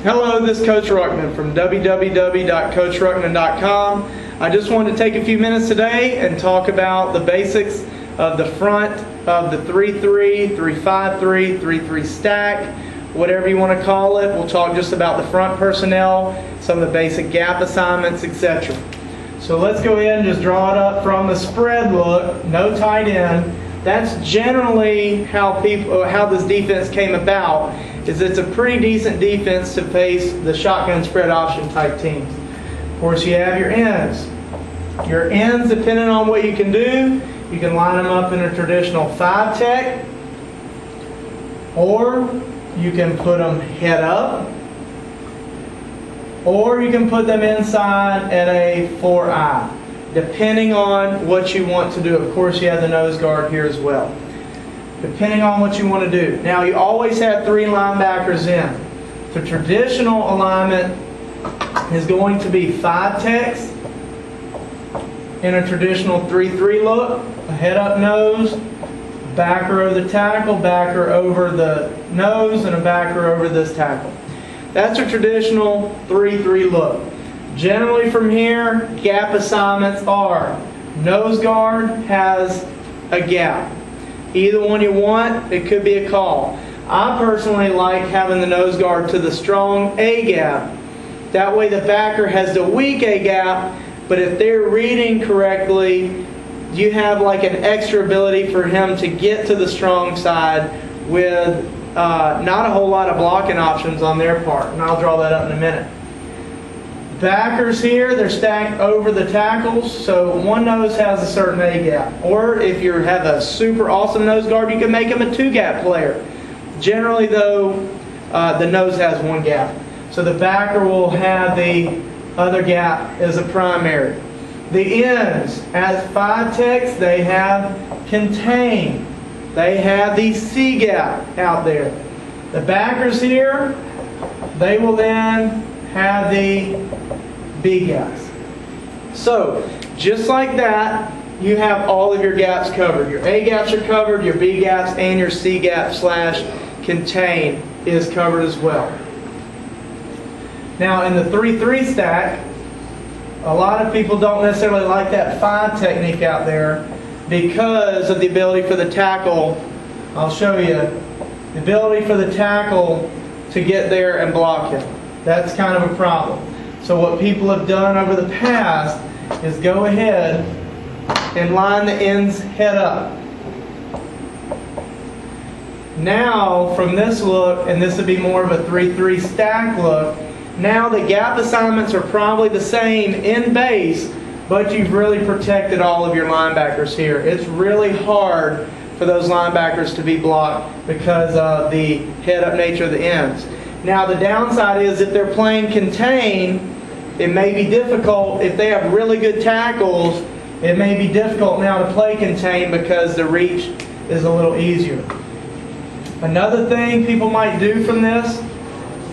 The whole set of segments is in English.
Hello, this is Coach Ruckman from www.coachruckman.com. I just wanted to take a few minutes today and talk about the basics of the front of the 3-3, 3-5-3, 3-3 stack, whatever you want to call it. We'll talk just about the front personnel, some of the basic gap assignments, etc. So let's go ahead and just draw it up from the spread look, no tight end. That's generally how this defense came about. It's a pretty decent defense to face the shotgun spread option type teams. Of course, you have your ends. Your ends, depending on what you can do, you can line them up in a traditional 5-tech, or you can put them head up, or you can put them inside at a 4-eye, depending on what you want to do. Of course, you have the nose guard here as well. Depending on what you want to do. Now, you always have 3 linebackers in. The traditional alignment is going to be 5-techs in a traditional 3-3 look, a head-up nose, backer over the tackle, backer over the nose, and a backer over this tackle. That's a traditional 3-3 look. Generally from here, gap assignments are nose guard has a gap. Either one you want, it could be a call. I personally like having the nose guard to the strong A gap. That way the backer has the weak A gap, but if they're reading correctly, you have like an extra ability for him to get to the strong side with not a whole lot of blocking options on their part. And I'll draw that up in a minute. Backers here, they're stacked over the tackles, so one nose has a certain A gap. Or if you have a super awesome nose guard, you can make him a 2-gap player. Generally though, the nose has 1 gap. So the backer will have the other gap as a primary. The ends, as 5-techs, they have contain. They have the C gap out there. The backers here, they will then have the B gaps. So, just like that, you have all of your gaps covered. Your A gaps are covered, your B gaps, and your C gap / contain is covered as well. Now, in the 3-3 stack, a lot of people don't necessarily like that 5 technique out there because of the ability for the tackle. I'll show you. The ability for the tackle to get there and block him. That's kind of a problem. So what people have done over the past is go ahead and line the ends head up. Now, from this look, and this would be more of a 3-3 stack look, now the gap assignments are probably the same in base, but you've really protected all of your linebackers here. It's really hard for those linebackers to be blocked because of the head-up nature of the ends. Now, the downside is if they're playing contain, it may be difficult. If they have really good tackles, it may be difficult now to play contain because the reach is a little easier. Another thing people might do from this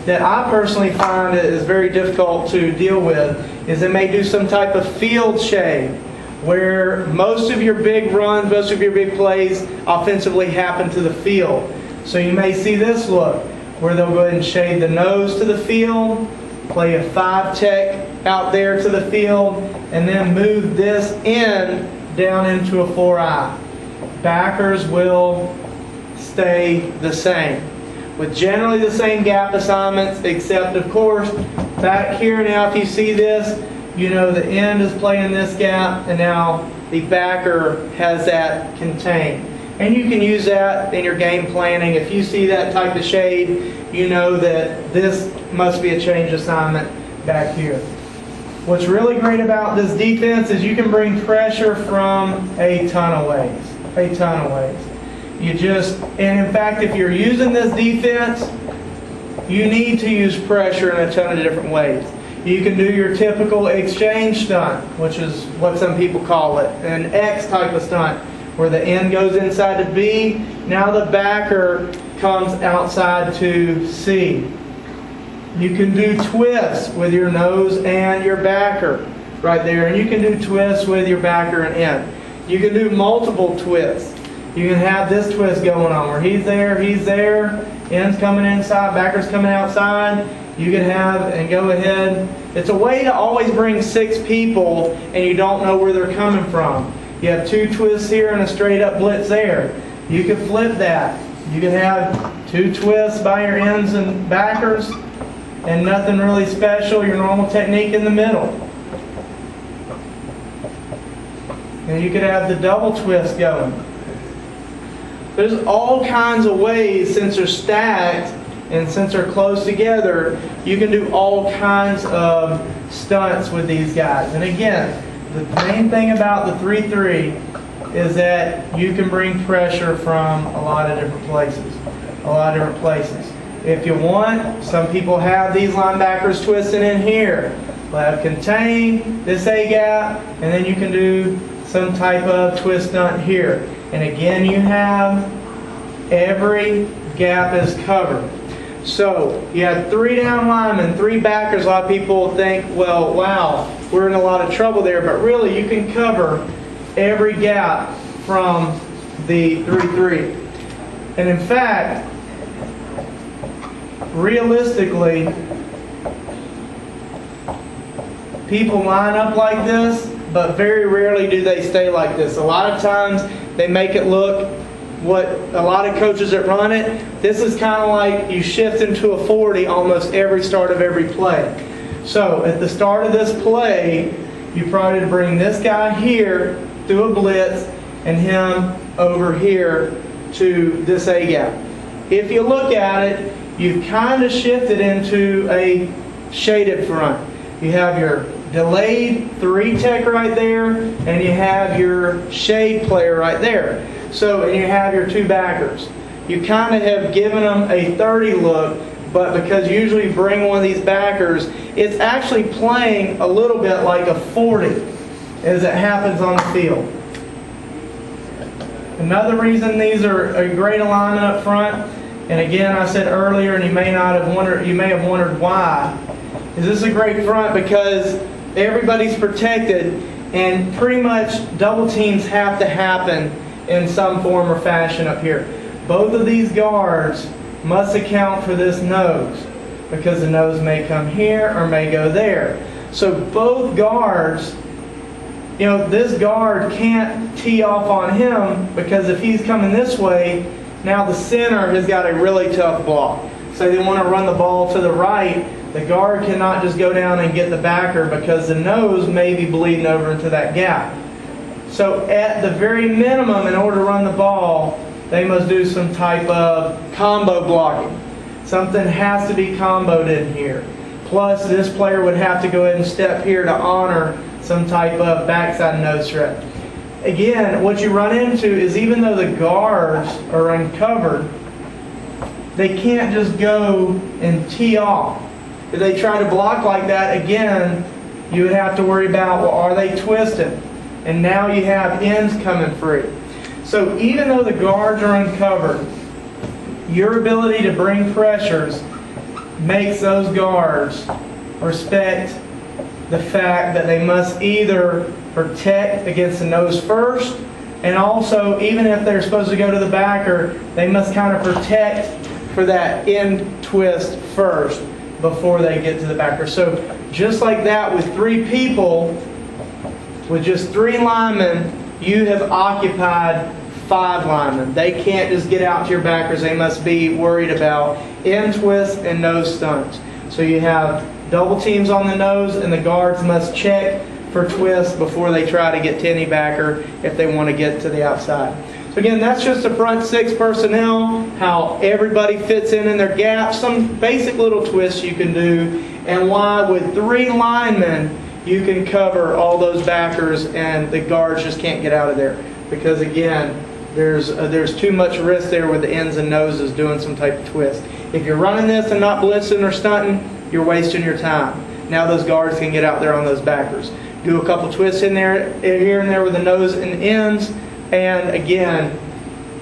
that I personally find is very difficult to deal with is they may do some type of field shade where most of your big runs, most of your big plays offensively happen to the field. So you may see this look where they'll go ahead and shade the nose to the field, play a 5-tech out there to the field, and then move this end down into a 4-eye. Backers will stay the same, with generally the same gap assignments, except of course, back here now if you see this, you know the end is playing this gap, and now the backer has that contained. And you can use that in your game planning. If you see that type of shade, you know that this must be a change assignment back here. What's really great about this defense is you can bring pressure from a ton of ways. A ton of ways. And in fact, if you're using this defense, you need to use pressure in a ton of different ways. You can do your typical exchange stunt, which is what some people call it, an X type of stunt, where the end goes inside to B, now the backer comes outside to C. You can do twists with your nose and your backer right there, and you can do twists with your backer and end. You can do multiple twists. You can have this twist going on where he's there, ends coming inside, backers coming outside. You can have and go ahead. It's a way to always bring 6 people and you don't know where they're coming from. You have 2 twists here and a straight up blitz there. You can flip that. You can have 2 twists by your ends and backers and nothing really special, your normal technique in the middle. And you could have the double twist going. There's all kinds of ways, since they're stacked and since they're close together, you can do all kinds of stunts with these guys. And again, the main thing about the 3-3 is that you can bring pressure from a lot of different places. If you want, some people have these linebackers twisting in here. We'll have contain, this A-gap, and then you can do some type of twist stunt here. And again, you have every gap is covered. So you have 3 down linemen, 3 backers. A lot of people think, well, wow, we're in a lot of trouble there. But really, you can cover every gap from the 3-3. And in fact, realistically, people line up like this, but very rarely do they stay like this. A lot of times they make it look what a lot of coaches that run it, this is kind of like you shift into a 40 almost every start of every play. So at the start of this play, you probably bring this guy here through a blitz and him over here to this A-gap. If you look at it, you've kind of shifted into a shaded front. You have your delayed 3 tech right there, and you have your shade player right there. So, and you have your 2 backers. You kind of have given them a 30 look, but because you usually bring one of these backers, it's actually playing a little bit like a 40 as it happens on the field. Another reason these are a great alignment up front, and again I said earlier, and you may have wondered why, is this a great front because everybody's protected and pretty much double teams have to happen in some form or fashion up here. Both of these guards must account for this nose because the nose may come here or may go there. So both guards, you know, this guard can't tee off on him because if he's coming this way, now the center has got a really tough block. So they want to run the ball to the right. The guard cannot just go down and get the backer because the nose may be bleeding over into that gap. So at the very minimum, in order to run the ball, they must do some type of combo blocking. Something has to be comboed in here. Plus, this player would have to go ahead and step here to honor some type of backside nose threat. Again, what you run into is even though the guards are uncovered, they can't just go and tee off. If they try to block like that, again, you would have to worry about, well, are they twisted? And now you have ends coming free. So even though the guards are uncovered, your ability to bring pressures makes those guards respect the fact that they must either protect against the nose first, and also even if they're supposed to go to the backer, they must kind of protect for that end twist first before they get to the backer. So just like that, with 3 people, with just 3 linemen, you have occupied 5 linemen. They can't just get out to your backers. They must be worried about end twists and nose stunts. So you have double teams on the nose, and the guards must check for twists before they try to get to any backer if they want to get to the outside. So again, that's just the front 6 personnel, how everybody fits in their gaps, some basic little twists you can do, and why with 3 linemen you can cover all those backers and the guards just can't get out of there. Because again, there's too much risk there with the ends and noses doing some type of twist. If you're running this and not blitzing or stunting, you're wasting your time. Now those guards can get out there on those backers. Do a couple twists in there, here and there with the nose and ends, and again,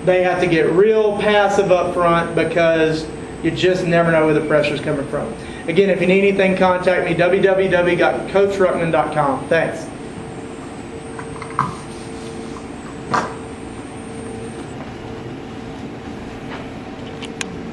they have to get real passive up front because you just never know where the pressure's coming from. Again, if you need anything, contact me, www.coachruckman.com. Thanks.